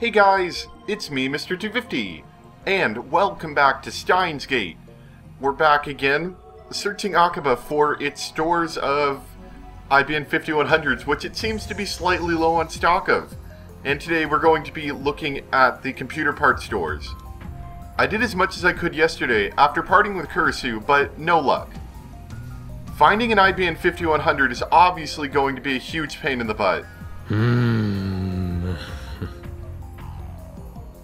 Hey guys, it's me, Mr. 250, and welcome back to Steins Gate. We're back again, searching Akaba for its stores of IBN 5100s, which it seems to be slightly low on stock of. And today we're going to be looking at the computer parts stores. I did as much as I could yesterday after parting with Kakeru, but no luck. Finding an IBN 5100 is obviously going to be a huge pain in the butt.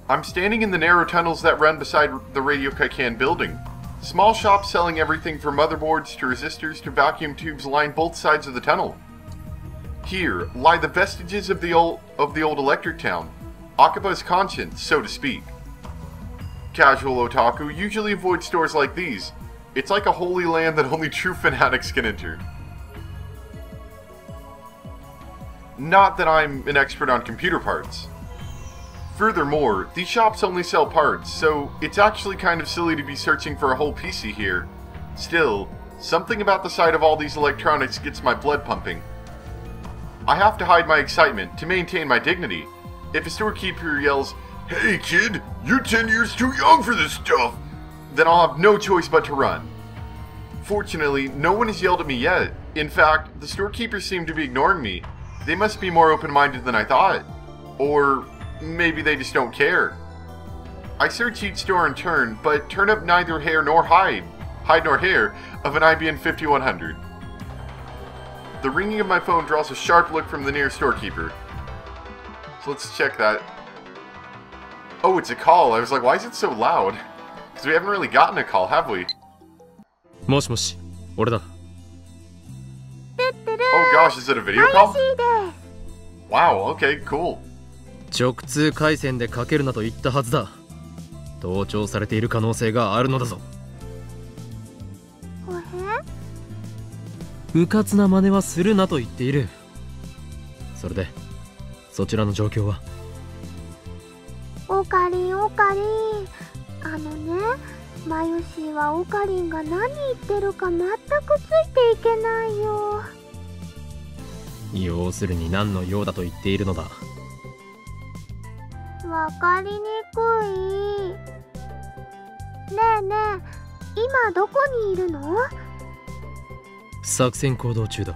I'm standing in the narrow tunnels that run beside the Radio Kaikan building. Small shops selling everything from motherboards to resistors to vacuum tubes line both sides of the tunnel. Here lie the vestiges of the old electric town, Akaba's conscience, so to speak. Casual otaku usually avoid stores like these. It's like a holy land that only true fanatics can enter. Not that I'm an expert on computer parts. Furthermore, these shops only sell parts, so it's actually kind of silly to be searching for a whole PC here. Still, something about the sight of all these electronics gets my blood pumping. I have to hide my excitement to maintain my dignity. If a storekeeper yells, "Hey kid, you're 10 years too young for this stuff," then I'll have no choice but to run. Fortunately, no one has yelled at me yet. In fact, the storekeepers seem to be ignoring me. They must be more open-minded than I thought. Or maybe they just don't care. I search each store in turn, but turn up neither hair nor hide nor hair, of an IBN 5100. The ringing of my phone draws a sharp look from the nearest storekeeper. So let's check that. Oh, it's a call. I was like, why is it so loud? Because we haven't really gotten a call, have we? Moshi, oreda. Oh gosh, is it a video call? Wow, okay, cool. 直通回線でかけるなと言ったはずだ。盗聴されている可能性があるのだぞ。うかつな真似はするなと言っている。それで、そちらの状況は？オカリン、オカリン。マユシーはオカリンが何言ってるか全くついていけないよ。要するに何の用だと言っているのだ。わかりにくい。ねえねえ、今どこにいるの？作戦行動中だ。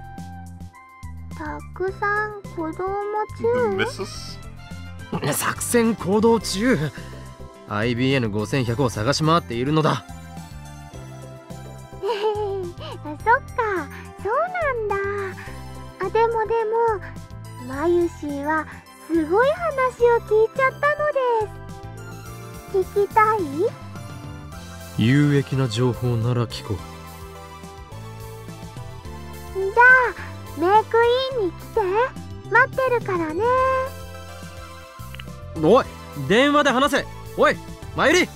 たくさん子供中？作戦行動中。IBN5100 を探し回っているのだ。そっか、そうなんだ。でもマユシーはすごい話を聞いちゃったのです。聞きたい？有益な情報なら聞こう。じゃあメイクインに来て、待ってるからね。おい、電話で話せ。おい、マユリ。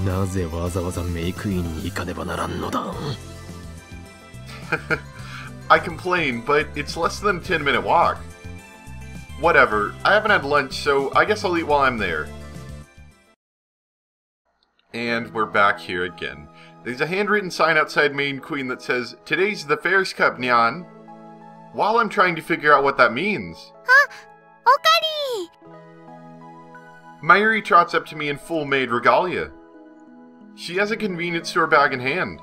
なぜわざわざメイクインに行かねばならんのだ。I complain, but it's less than a 10-minute walk. Whatever, I haven't had lunch, so I guess I'll eat while I'm there. And we're back here again. There's a handwritten sign outside Main Queen that says, "Today's the Feris Cup, Nyan." While I'm trying to figure out what that means. Okari! Mayuri trots up to me in full maid regalia. She has a convenience store bag in hand.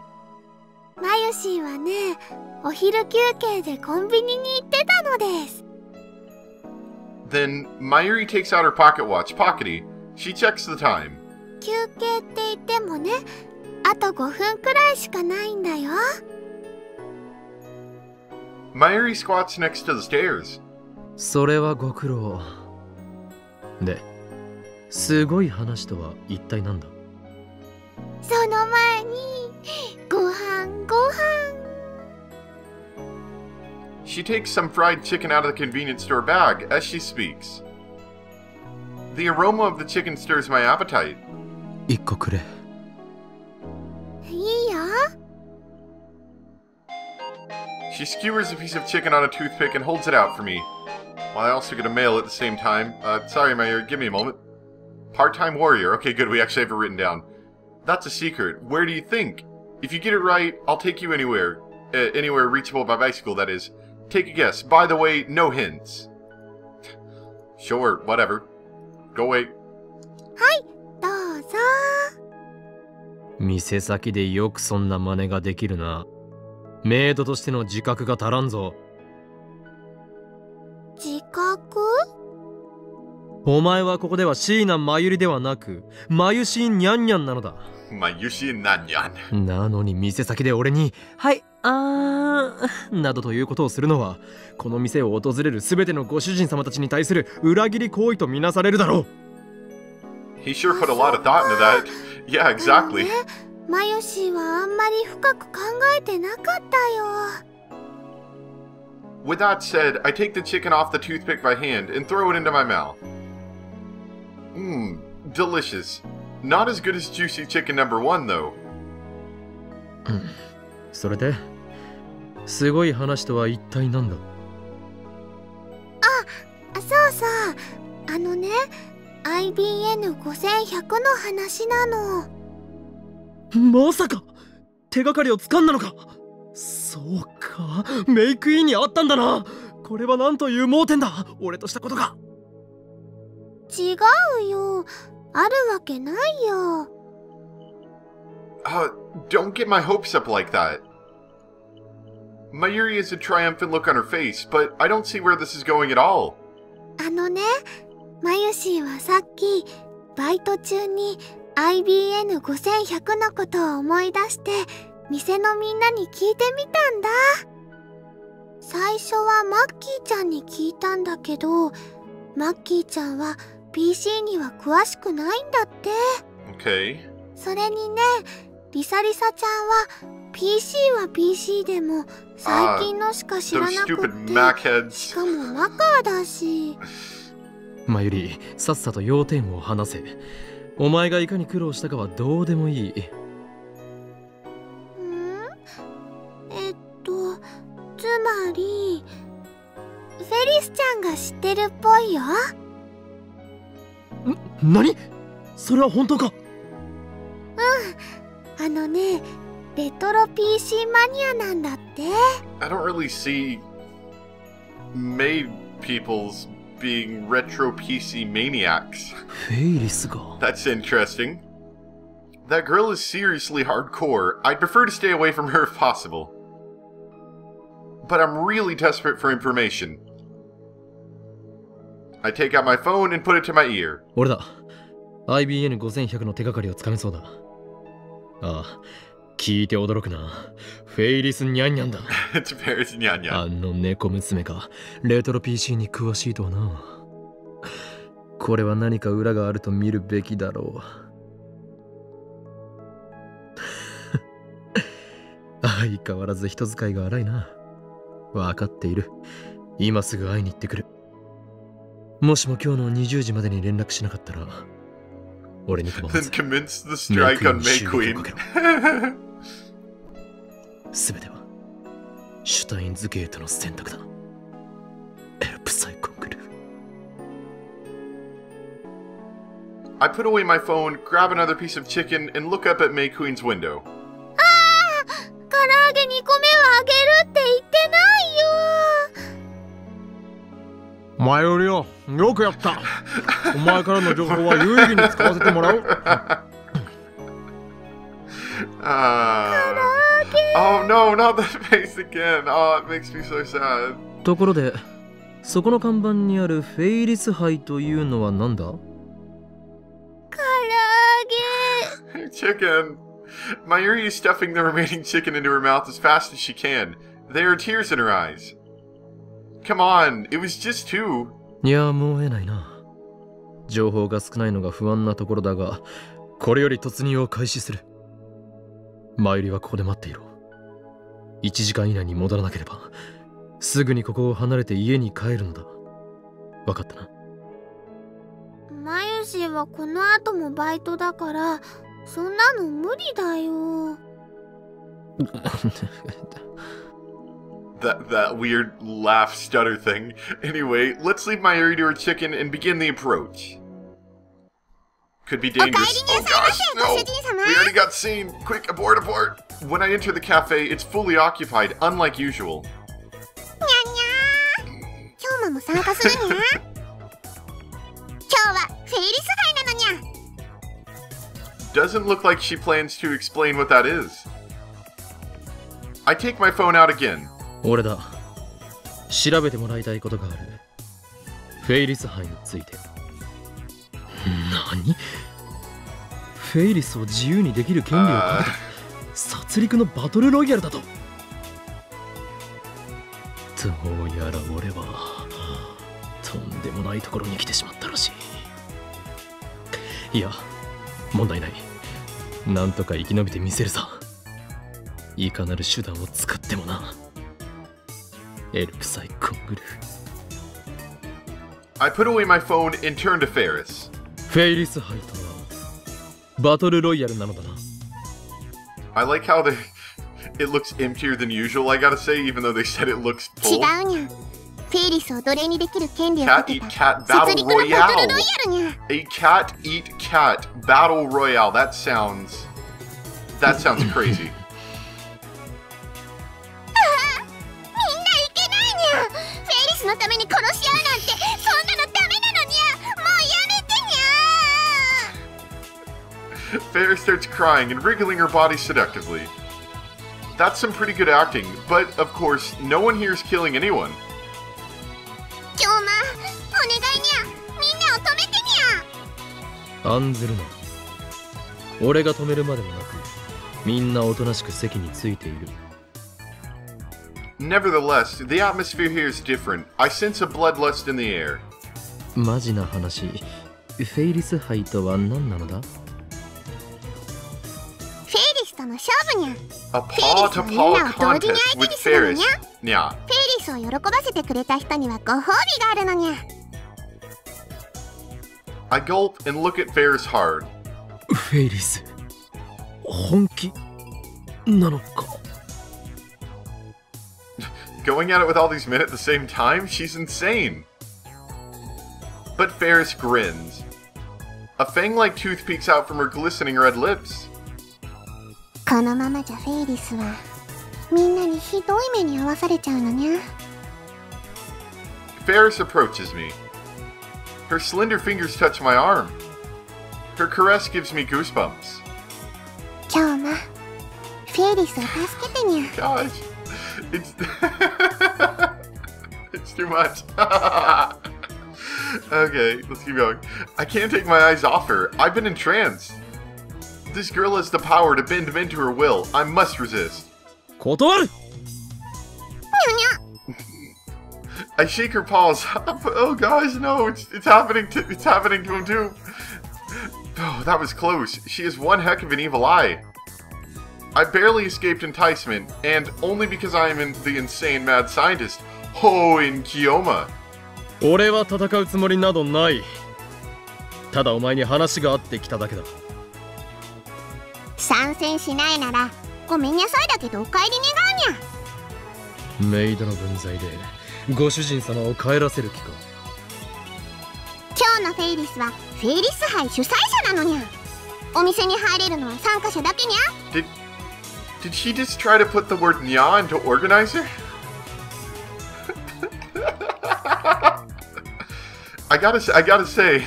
マユシーはね、お昼休憩でコンビニに行ってたのです。Then Mayuri takes out her pocket watch, Pockety. She checks the time. 休憩って言ってもね、あと5分くらいしかないんだよ。Mayuri squats next to the stairs. それはご苦労。で、すごい話とは一体なんだ？その前にご飯。She takes some fried chicken out of the convenience store bag as she speaks. The aroma of the chicken stirs my appetite. 一個くれ。いいよ。She skewers a piece of chicken on a toothpick and holds it out for me. Well, I also get a mail at the same time. Sorry, Mayor, give me a moment. Part-time warrior. Okay, good, we actually have it written down. That's a secret. Where do you think? If you get it right, I'll take you anywhere. Anywhere reachable by bicycle, that is. Take a guess. By the way, no hints. Sure, whatever. Go away. どうぞ。店先でよくそんな真似ができるな。メイドとしての自覚が足らんぞ。自覚？お前はここでは椎名真由里ではなく、まゆしんにゃんにゃんなのだ。Mayushi and NyanNyan. なのに店先で俺に「はいなどということをするのは、この店を訪れる全てのご主人様たちに対する裏切り行為とみなされるだろう。He sure put a lot of thought into that. Yeah, exactly. マユシはあんまり深く考えてなかったよ。With that said, I take the chicken off the toothpick by hand and throw it into my mouth. Mmm, delicious. Not as good as juicy chicken number 1, though. それですごい話とは一体何だ？そうそう。IBN5100 の話なの。まさか手がかりをつかんだのか。そうか、メイクインにあったんだな。これはなんという盲点だ、俺としたことが。違うよ。あるわけないよ。Don't get my hopes up like that. Mayuri has a triumphant look on her face, but I don't see where this is going at all. マユシーはさっきバイト中に IBN5100 のことを思い出して店のみんなに聞いてみたんだ。最初はマッキーちゃんに聞いたんだけど、マッキーちゃんは PC には詳しくないんだって。Okay. それにね、リサリサちゃんは PC は PC でも最近のしか知らなくって、しかもマカーだし。まゆり、さっさと要点を話せ。お前がいかに苦労したかはどうでもいい。つまりフェリスちゃんが知ってるっぽいよ。何？それは本当か？レトロ PC マニアなんだって。I don't really see maid peoples being retro PC maniacs. フェイリスが。 That's interesting. That girl is seriously hardcore. I'd prefer to stay away from her if possible. But I'm really desperate for information. I take out my phone and put it to my ear. 俺だ。IBN5100 の手がかりをつかめそうだ。ああ、聞いて驚くな。フェイリスニャンニャンだ。It's Feris NyanNyan. あの猫娘がレトロ PC に詳しいとはな。これは何か裏があると見るべきだろう。相変わらず人使いが荒いな。わかっている。今すぐ会いに行ってくる。もしも今日の20時までに連絡しなかったら、俺に構わず Then commence the strike on May Queen. すべてはシュタインズゲートの選択だ。エルプサイコングル。I put away my phone, grab another piece of chicken, and look up at May Queen's window. 唐揚げ2個目をあげるって言ってないよ。前よりよくやった。お前からの情報は有意義に使わせてもらう。Oh no, not that face again. Oh, it makes me so sad. ところで、そこの看板にあるフェイリス杯というのは何だ？唐揚げ。Chicken. Mayuri is stuffing the remaining chicken into her mouth as fast as she can. There are tears in her eyes. Come on, it was just 2. いや、もう得ないな。情報が少ないのが不安なところだが、これより突入を開始する。マユリはここで待っていろ。1時間以内に戻らなければ、すぐにここを離れて家に帰るのだ。わかったな。マユシはこの後もバイトだから、そんなの無理だよ。That weird laugh stutter thing. Anyway, let's leave Mayuri to her chicken and begin the approach. Could be dangerous. Oh gosh, no! We already got seen! Quick, abort, abort! When I enter the cafe, it's fully occupied, unlike usual. にゃんにゃー。今日も参加するにゃ。今日はフェイリス杯なのにゃ。 Doesn't look like she plans to explain what that is. I take my phone out again. 俺だ。調べてもらいたいことがある。フェイリス杯について。何？フェイリスを自由にできる権利をかけた殺戮のバトルロイヤルだと。どうやら俺はとんでもないところに来てしまったらしい。いや、問題ない。なんとか生き延びてみせるさ。いかなる手段を使ってもな。エルプサイコングル。 I put away my phone and turn to Feris. フェイリス杯とはバトルロイヤルなのだな。 I like how it looks emptier than usual, I gotta say, even though they said it looks 違 full. うにゃ。フェイリスを奴隷にできる権利をか Cat け eat た cat 殺 battle 戮のバトルロイ royale. ヤルにゃ。 A cat eat cat battle royale. That sounds crazy. みんないけないにゃ。フェイリスのために殺し合うなんてそんなのダメなのにゃ。もうやめてにゃ。 Feris starts crying and wriggling her body seductively. That's some pretty good acting, but of course, no one here is killing anyone. 今日お願いにゃ。みんなを止めてにゃ。案ずるな。俺が止めるまでもなく、みんなおとなしく席についている。 Nevertheless, the atmosphere here is different. I sense a bloodlust in the air. マジな話、フェイリス杯とは何なのだ？フェイリスとの勝負にゃ。 A paw-to-paw contest with Feris. Yeah. フェイリスを喜ばせてくれた人にはご褒美があるのにゃ。 I gulp and look at Feris hard. フェイリス、本気なのか？ Going at it with all these men at the same time? She's insane. But Feris grins. A fang-like tooth peeks out from her glistening red lips. このままじゃフェイリスはみんなにひどい目に遭わされちゃうのにゃ。 Feris approaches me. Her slender fingers touch my arm. Her caress gives me goosebumps. 今日もフェイリスを助けてにゃ。 Gosh, it's it's too much. Okay, let's keep going. I can't take my eyes off her. I've been entranced. This girl has the power to bend men to her will. I must resist. 断る。 I shake her paws. Oh gosh, no! It's happening to him too. Oh, that was close. She has one heck of an evil eye. I barely escaped enticement, and only because I am the insane mad scientist. Ho in Kiyoma. 俺は戦うつもりなどない。ただお前に話があってきただけだ。参戦しないならごめんなさいだけどお帰り願うにゃ。メイドの分際でご主人様を帰らせる気か。今日のフェイリスはフェイリス杯主催者なのにゃ。お店に入れるのは参加者だけにゃ。Did she just try to put the word nya into organizer? I gotta say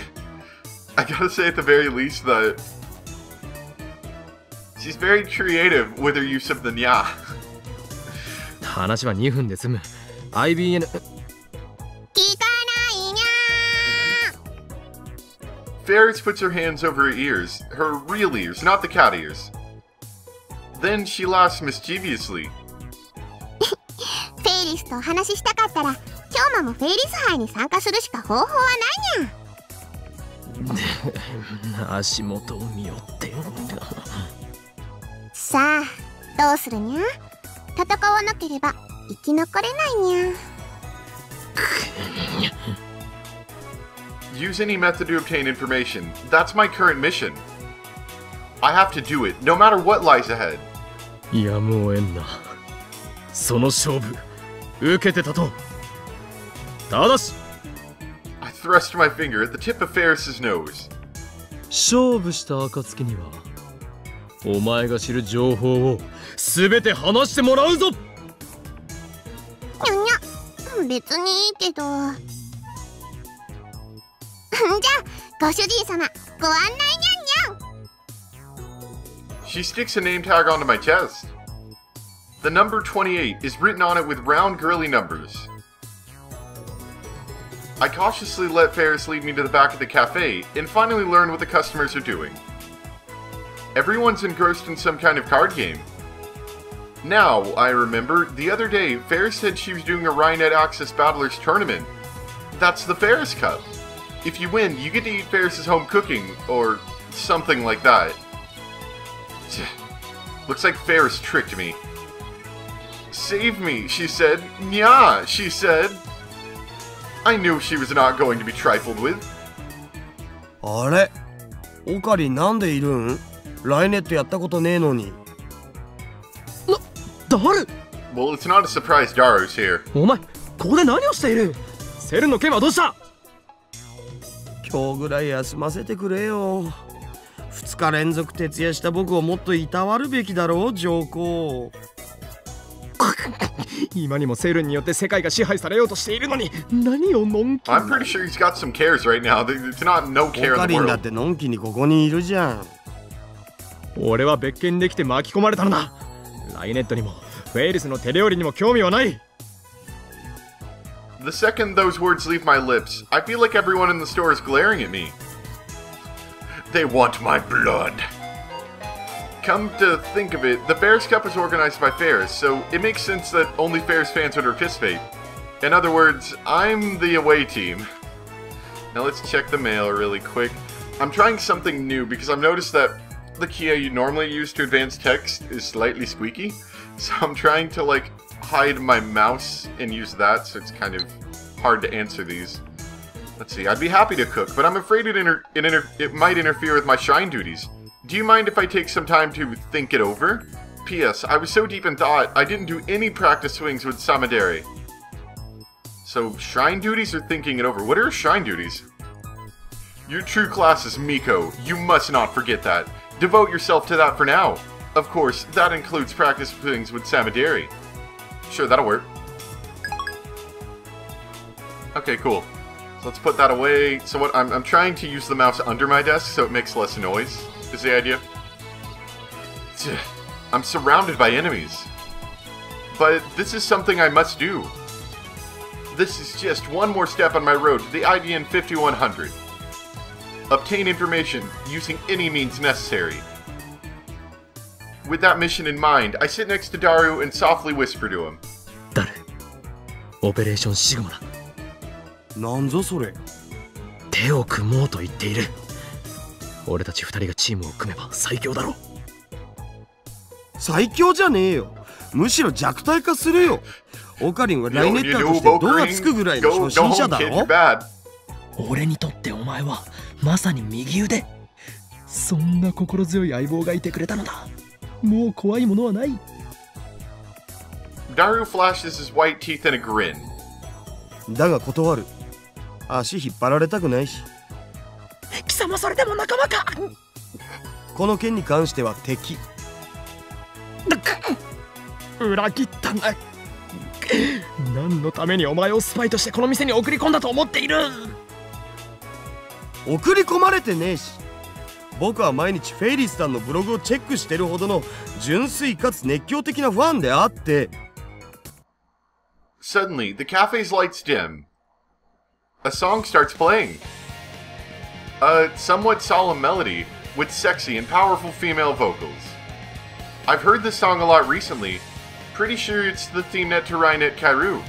at the very least that she's very creative with her use of the nya. 話は2分で済む。IBN 聞かないにゃ。 Feris puts her hands over her ears, her real ears, not the cat ears. Then she laughs mischievously. フェイリスとお話ししたかったら今日もフェイリス杯に参加するしか方法はないにゃ。足元を見よって。さあどうするにゃ。戦わなければ生き残れないにゃ。Use any method to obtain information. That's my current mission. I have to do it, no matter what lies ahead. やむをえんな。その勝負受けてたと。ただし I thrust my finger at the tip of Feris's nose. 勝負した暁にはお前が知る情報を全て話してもらうぞ。にゃにゃ。別にいいけど。あ、ご主人様、ご案内にゃんにゃん。 She sticks a name tag onto my chest. The number 28 is written on it with round girly numbers. I cautiously let Feris lead me to the back of the cafe and finally learn what the customers are doing. Everyone's engrossed in some kind of card game. Now, I remember, the other day, Feris said she was doing a Rainet Access Battlers tournament. That's the Feris Cup. If you win, you get to eat Feris' home cooking, or something like that. Looks like Feris tricked me. Save me, she said. Nya, she said. I knew she was not going to be trifled with. あれ、オカリンなんでいるん？ライネットやったことねえのに。ダル！ Well, it's not a surprise Daru's here. お前、ここで何をしている？セルの件はどうした？今日ぐらい休ませてくれよ。2日連続徹夜した僕をもっといたわるべきだろう、上皇。今にもセルによって世界が支配されようとしているのに、何をのんき。I'm pretty sure he's got some cares right now. It's not no care in the world. オカリンだってのんきにここにいるじゃん。俺は別件できて巻き込まれたのだ。ライネットにもフェイリスの手料理にも興味はない。The second those words leave my lips, I feel like everyone in the store is glaring at me. They want my blood. Come to think of it, the Feris Cup is organized by Feris, so it makes sense that only Feris fans would participate. In other words, I'm the away team. Now let's check the mail really quick. I'm trying something new because I've noticed that the key you normally use to advance text is slightly squeaky. So I'm trying to like hide my mouse and use that, so it's kind of hard to answer these. Let's see, I'd be happy to cook, but I'm afraid it might interfere with my shrine duties. Do you mind if I take some time to think it over? P.S. I was so deep in thought, I didn't do any practice swings with Samadere. So, shrine duties or thinking it over? What are shrine duties? Your true class is Miko. You must not forget that. Devote yourself to that for now. Of course, that includes practice swings with Samadere. Sure, that'll work. Okay, cool. So let's put that away. So what I'm trying to use the mouse under my desk so it makes less noise, is the idea. I'm surrounded by enemies. But this is something I must do. This is just one more step on my road to the IBN 5100. Obtain information using any means necessary. With that mission in mind, I sit next to Daru and softly whisper to him. Daru, Operation Sigma だ。なんぞそれ。手を組もうと言っている。俺たち二人がチームを組めば最強だろう。最強じゃねえよ。むしろ弱体化するよ。オカリンはライネッターとして度がつくぐらいの初心者だろ。俺にとってお前はまさに右腕。そんな心強い相棒がいてくれたのだ。もう怖いものはない。Daru flashes his white teeth in a grin. だが断る。足引っ張られたくないし。貴様それでも仲間か。この件に関しては敵。裏切ったんだ。何のためにお前をスパイとしてこの店に送り込んだと思っている。送り込まれてねえし。僕は毎日フェイリスさんのブログをチェックしてるほどの純粋かつ熱狂的なファンであって。Suddenly, the cafe's lights dim. A song starts playing. A somewhat solemn melody with sexy and powerful female vocals. I've heard this song a lot recently. Pretty sure it's the theme net to Rainet Kakeru.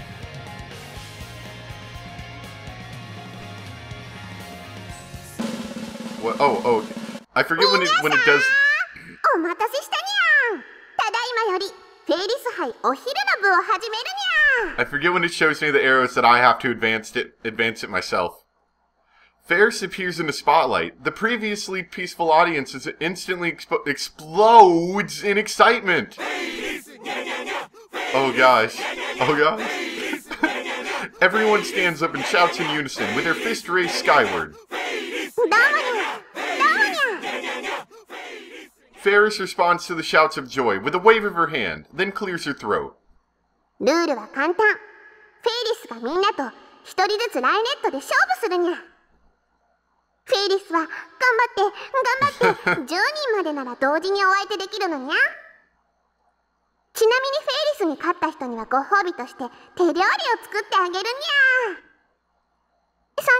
What? Oh, I forget when it does. お待たせしたにゃん。ただいまよりフェイリス杯お昼の部を始めるにゃん。 I forget when it shows me the arrows that I have to advance it myself. Feris appears in the spotlight. The previously peaceful audience is instantly explodes in excitement. Oh gosh. Oh gosh. Everyone stands up and shouts in unison with their fist raised skyward. Feris responds to the shouts of joy with a wave of her hand, then clears her throat. ルールは簡単。フェイリスがみんなと一人ずつライネットで勝負するにゃ。ェイリスは頑張って10人までなら同時にお相手できるのにゃ。ちなみにフェイリスに勝った人にはご褒美として手料理を作ってあげるにゃ。そんじ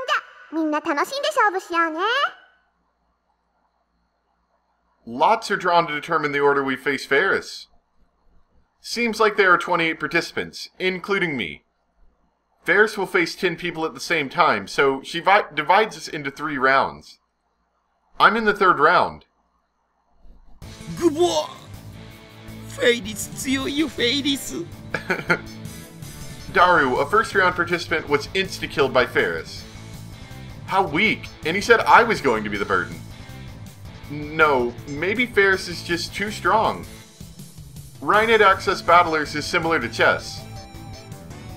ゃみんな楽しんで勝負しようね。 Lots are drawn to determine the order we face Feris. Seems like there are 28 participants, including me. Feris will face 10 people at the same time, so she divides us into 3 rounds. I'm in the 3rd round. グボー、フェイリス強いよ、フェイリス。Daru, a first round participant, was insta-killed by Feris. How weak, and he said I was going to be the burden. No, maybe Feris is just too strong. Rainet access battlers is similar to chess.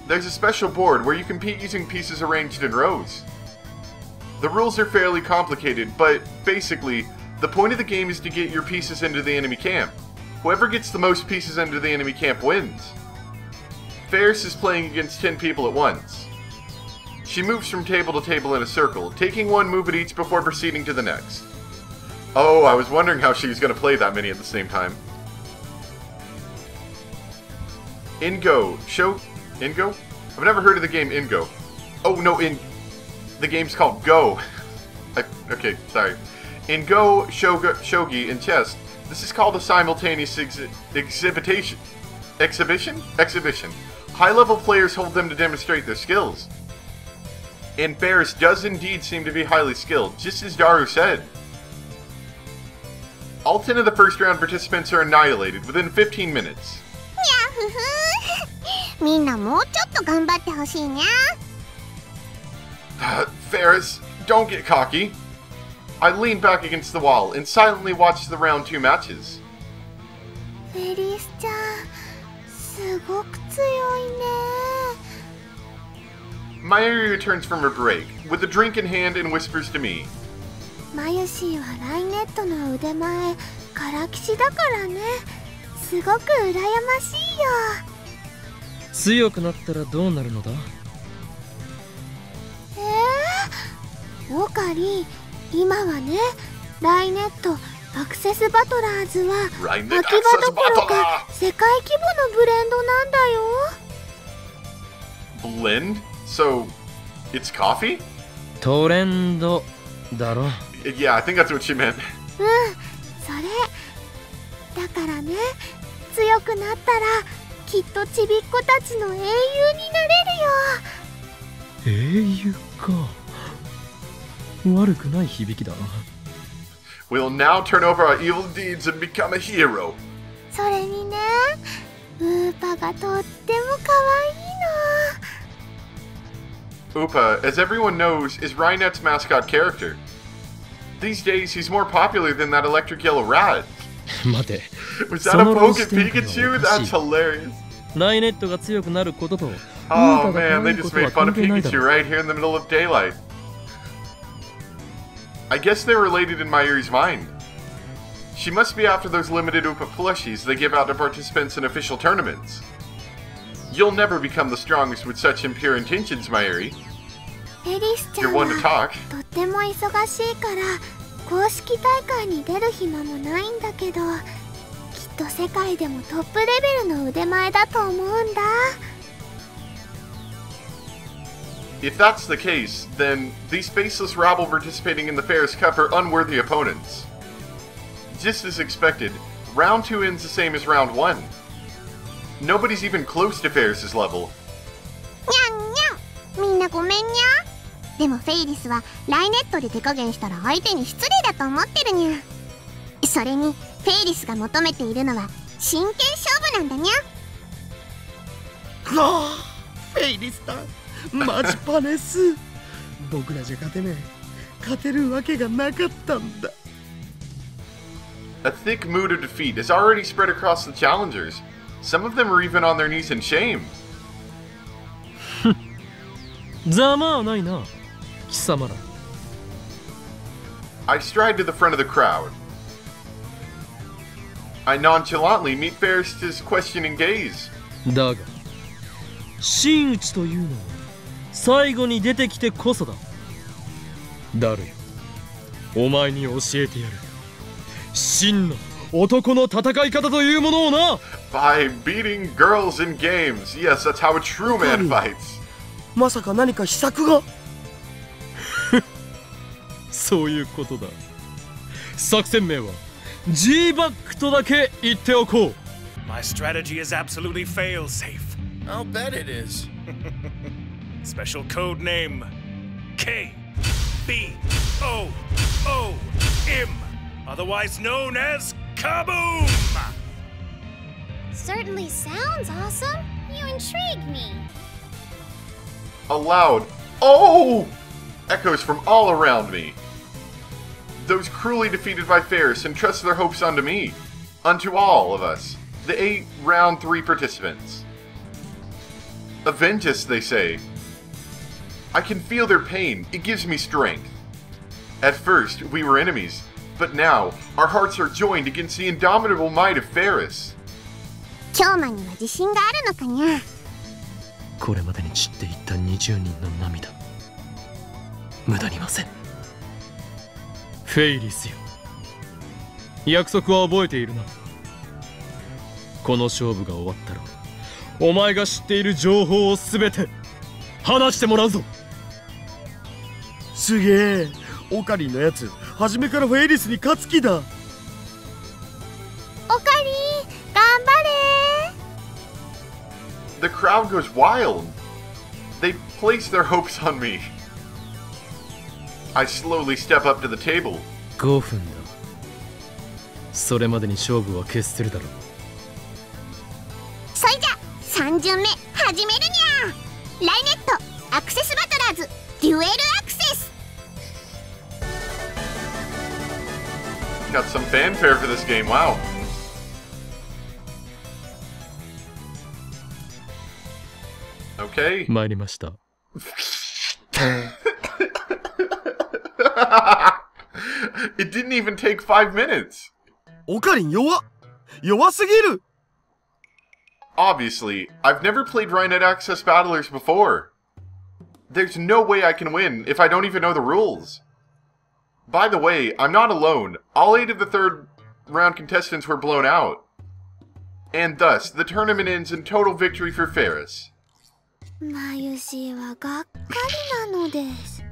There's a special board where you compete using pieces arranged in rows. The rules are fairly complicated, but basically, the point of the game is to get your pieces into the enemy camp. Whoever gets the most pieces into the enemy camp wins. Feris is playing against 10 people at once. She moves from table to table in a circle, taking one move at each before proceeding to the next. Oh, I was wondering how she was going to play that many at the same time. Ingo. Ingo? I've never heard of the game Ingo. Oh, no, the game's called Go. Okay, sorry. In Go, Shogi, and chess, this is called a simultaneous exhibition. High-level players hold them to demonstrate their skills. And Feris does indeed seem to be highly skilled, just as Daru said. All 10 of the first round participants are annihilated within 15 minutes. みんなもうちょっと頑張ってほしいにゃ。Feris, don't get cocky. I leaned back against the wall and silently watched the round 2 matches. フェリスちゃん、すごく強いね。Mayuri returns from her break with a drink in hand and whispers to me. マユシーはライネットの腕前からきしだからね。すごく羨ましいよ。強くなったらどうなるのだ？オカリ、今はね、ライネットアクセスバトラーズは秋葉どころか世界規模のブレンドなんだよ。Blend? So, it's coffee? トレンドだろ。Yeah, I think that's what she meant. それ。だからね、強くなったらきっとちびっ子たちの英雄になれるよ。英雄か。悪くない響きだな。We'll now turn over our evil deeds and become a hero. それにね、ウーパがとっても可愛いの。Upa, as everyone knows, is Rainet's mascot character. These days, he's more popular than that electric yellow rat. 待て。Was that a poke at Pikachu? That's hilarious. ライネットが強くなることと、Oh man, they just made fun of Pikachu right here in the middle of daylight. I guess they're related in Mayuri's mind. She must be after those limited Upa plushies they give out to participants in official tournaments. You'll never become the strongest with such impure intentions, Mayuri. フェリスちゃ You're ん one は to talk. とっても忙しいから公式大会に出る暇もないんだけど、きっと世界でもトップレベルの腕前だと思うんだ。If that's the case, then these faceless rabble participating in the Feris Cup are unworthy opponents. Just as expected, round 2 ends the same as round 1. Nobody's even close to Feris' level. にゃんにゃん、みんなごめんにゃ。でもフェイリスはライネットで手加減したら相手に失礼だと思ってるにゃ。それにフェイリスが求めているのは真剣勝負なんだにゃ。フェイリスだ、マジパネス。僕らじゃ勝てねえ。勝てるわけがなかったんだ。A thick mood of defeat is already spread across the challengers. Some of them are even on their knees in shame. ざまあないな、貴様ら。I stride to the front of the crowd. I nonchalantly meet Feris' questioning gaze. だが、真打ちというのは最後に出てきてこそだ。ダルよ、お前に教えてやる。真の男の戦い方というものをな。 By beating girls in games. Yes, that's how a true man fights. まさか何か秘策が？そういうことだ。作戦名は G バックとだけ言っておこう。 My strategy is absolutely fail-safe. I'll bet it is. Special code name KBOOM, otherwise known as Kaboom! Certainly sounds awesome. You intrigue me. A loud "Oh!" echoes from all around me. Those cruelly defeated by Feris entrust their hopes unto me, unto all of us, the 8 round 3 participants. Avenge us, they say. I can feel their pain. It gives me strength. At first, we were enemies, but now our hearts are joined against the indomitable might of Feris. 京馬には自信があるのかにゃ。これまでに散っていった20人の涙、無駄にません。フェイリスよ、約束は覚えているな。この勝負が終わったらお前が知っている情報を全て話してもらうぞ。すげえ、オカリンのやつ初めからフェイリスに勝つ気だ。オカリン、頑張れ。 The crowd goes wild. They place their hopes on me. I slowly step up to the table. 5分だ。それまでに勝負は決するだろう。そいじゃ3巡目始めるにゃ。ライネットアクセスバトラーズデュエルアクセス。 Got some fanfare for this game, wow. Okay. 参りました。It didn't even take 5 minutes. オカリン弱すぎる。 Obviously, I've never played Rainet Access Battlers before. There's no way I can win if I don't even know the rules. By the way, I'm not alone. All 8 of the 3rd round contestants were blown out. And thus, the tournament ends in total victory for Feris. マユシーはがっかりなのです。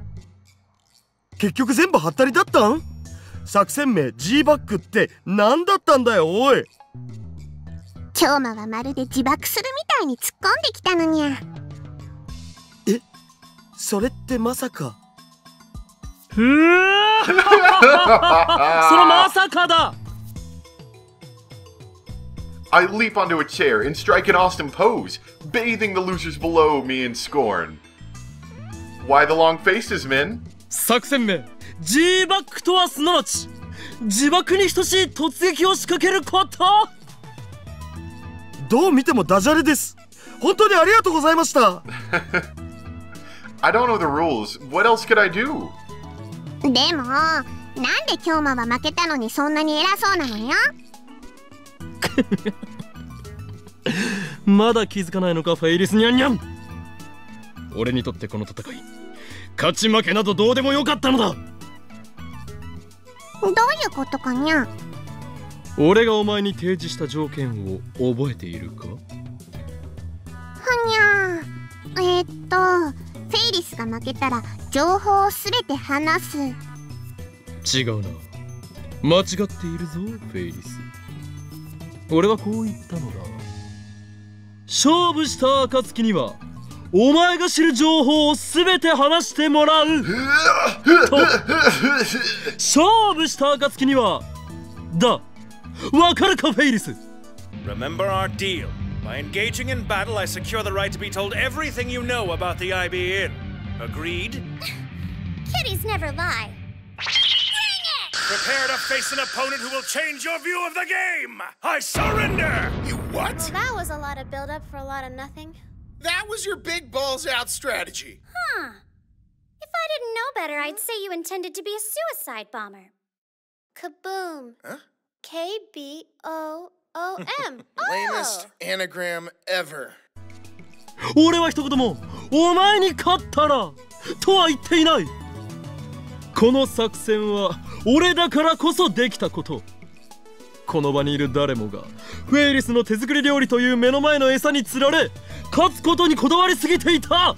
結局全部ハッタリだったん？作戦名 G バックって何だったんだよ、おい。京馬はまるで自爆するみたいに突っ込んできたのにゃ。え、それってまさか。それまさかだ。 I leap onto a chair and strike an awesome pose, bathing the losers below me in scorn. Why the long faces, men? 作戦名 G バックとはすなわち自爆に等しい突撃を仕掛けること。どう見てもダジャレです。本当にありがとうございました。I don't know the rules. What else could I do? でもなんで京馬は負けたのにそんなに偉そうなのよ。まだ気づかないのか、フェイリスニャンニャン。俺にとってこの戦い、勝ち負けなどどうでもよかったのだ。どういうことかにゃ。俺がお前に提示した条件を覚えているか。はにゃー。フェイリスが負けたら情報をすべて話す。違うな、間違っているぞフェイリス。俺はこう言ったのだ。勝負した暁にはお前が知る情報をすべて話してもらうと。勝負した暁にはだ。わかるかフェイリス。 Remember our deal. By engaging in battle, I secure the right to be told everything you know about the IBN. Agreed? Kitties never lie. Prepare to face an opponent who will change your view of the game! I surrender! You what? Well, that was a lot of build-up for a lot of nothing. That was your big balls out strategy. Huh. If I didn't know better, I'd say you intended to be a suicide bomber. Kaboom. Huh? K-B-O-O-M. Lamest anagram ever. 俺は一言もお前に勝ったらとは言っていない。この作戦は俺だからこそできたこと。この場にいる誰もがフェイリスの手作り料理という目の前の餌に釣られ勝つことにこだわりすぎていた。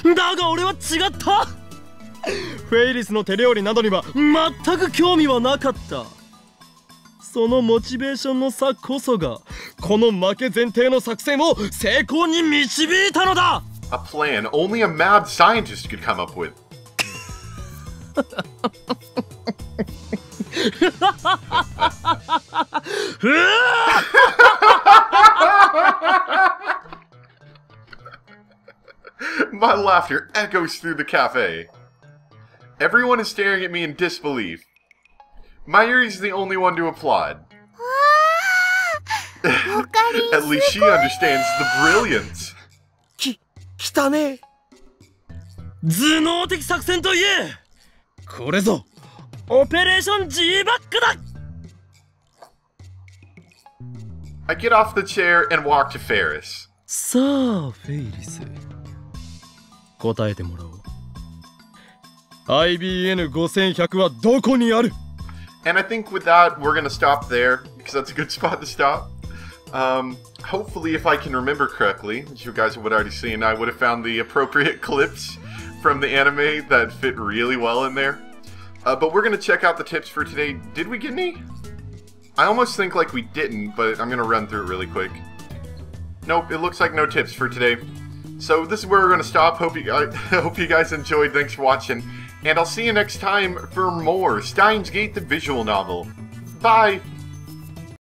だが俺は違った。フェイリスの手料理などには全く興味はなかった。そのモチベーションの差こそがこの負け前提の作戦を成功に導いたのだ。 A plan only a mad scientist could come up with. My laughter echoes through the cafe. Everyone is staring at me in disbelief. Mayuri's the only one to applaud. At least she understands the brilliance. 来たね。頭脳的作戦といえ、これぞオペレーション G バックだ。 I get off the chair and walk to Feris. さあフェイリス、答えてもらおう。 IBN5100 はどこにある？ And I think with that, we're gonna stop there, because that's a good spot to stop. Hopefully, if I can remember correctly, as you guys would already seen, I would have found the appropriate clips from the anime that fit really well in there. But we're gonna check out the tips for today. Did we get any? I almost think like we didn't, but I'm gonna run through it really quick. Nope, it looks like no tips for today. So this is where we're gonna stop. Hope you guys enjoyed. Thanks for watching. And I'll see you next time for more Steins Gate the visual novel. Bye!